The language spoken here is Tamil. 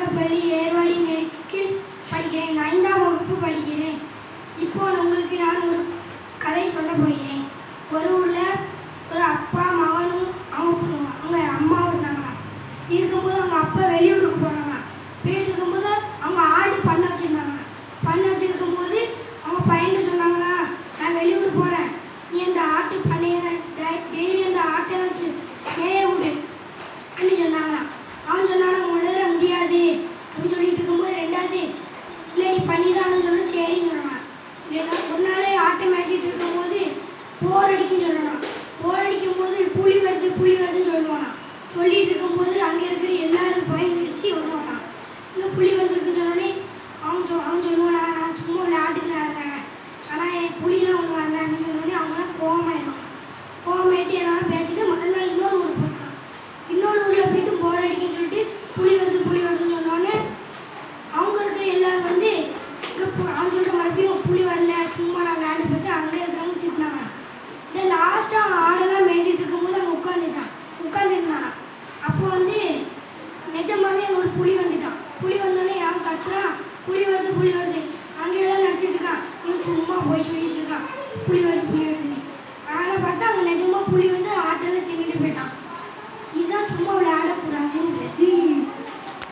தொடக்கப்பள்ளி ஏர்வாடி மேற்கில் படிக்கிறேன். 5ஆம் வகுப்பு படிக்கிறேன். இப்போ உங்களுக்கு நான் ஒரு கதை சொல்ல போகிறேன். ஒரு ஊரில் ஒரு அப்பா மகனும் அவங்க அம்மாவும் இருந்தாங்களாம். இருக்கும்போது அவங்க அப்பா வெளியூருக்கு போனாங்களாம். போயிட்டு இருக்கும்போது அவங்க ஆடு பண்ண வச்சுருந்தாங்க. பண்ண வச்சுருக்கும்போது அவங்க பையன் சொன்னாங்களா, நான் வெளியூர் போகிறேன், நீ அந்த ஆட்டு பண்ணையை டெய்லி அந்த ஆட்டை வச்சு மேய விடு அப்படின்னு சொன்னாங்களாம். அவன் சொன்னாங்க உடல முடியாது அப்படின்னு சொல்லிட்டு இருக்கும்போது ரெண்டாவது இல்லை நீ பண்ணிதான்னு சொன்னால் சரின்னு சொன்னான். ஒரு நாள் ஆட்டை மேய்ச்சிட்டு இருக்கும்போது போர் அடிக்குன்னு சொல்லணும். போர் அடிக்கும் போது புலி வருதுன்னு சொல்லுவானா. சொல்லிட்டு இருக்கும்போது அங்கே இருக்கிற எல்லாரும் பயந்துடுச்சு வருவானா. இங்கே புலி வந்துருக்குன்னு சொன்னோடனே அவன் சொல்லுவானா, நான் சும்மா விளையாட்டுக்கு விளையாடுறேன், ஆனால் என் புலிலாம் ஒன்று வரல அப்படின்னு சொன்னோடனே அவங்களாம் கோவமாயிடுவாங்க. கோவமாயிட்டு எல்லாம் பேசிட்டு மறுநாள் இன்னொரு ஊருக்கு போகிறான். இன்னொரு ஊரில் போயிட்டு போர் அடிக்குன்னு சொல்லிட்டு புலி வருதுன்னு சொன்னோடனே அவங்க இருக்கிற எல்லாரும் வந்து இங்கே அவன் சொல்கிற மறுபடியும் புலி வரல சும்மா நான் விளையாண்டு பார்த்து அங்கே இருக்கிறவங்க திட்டினாங்க. இந்த லாஸ்ட்டாக ஆடெல்லாம் மேய்ச்சிட்டு இருக்கும்போது அங்கே உட்காந்துருந்தானா. அப்போ வந்து நிஜமாவே அங்கே ஒரு புலி வந்துட்டான். புலி வந்தோடனே அவன் கத்துறான், புலி வருது அங்கேயெல்லாம் நினச்சிட்டு இருக்கான். இவன் சும்மா போய் சொல்லிட்டு இருக்கான் புலி வருதுன்னு. ஆனால் பார்த்தா அங்கே நிஜமாக புலி வந்து ஆட்டெல்லாம் தின்னுட்டு போயிட்டான். இதுதான் சும்மா விளையாடக்கூடாதுன்றது.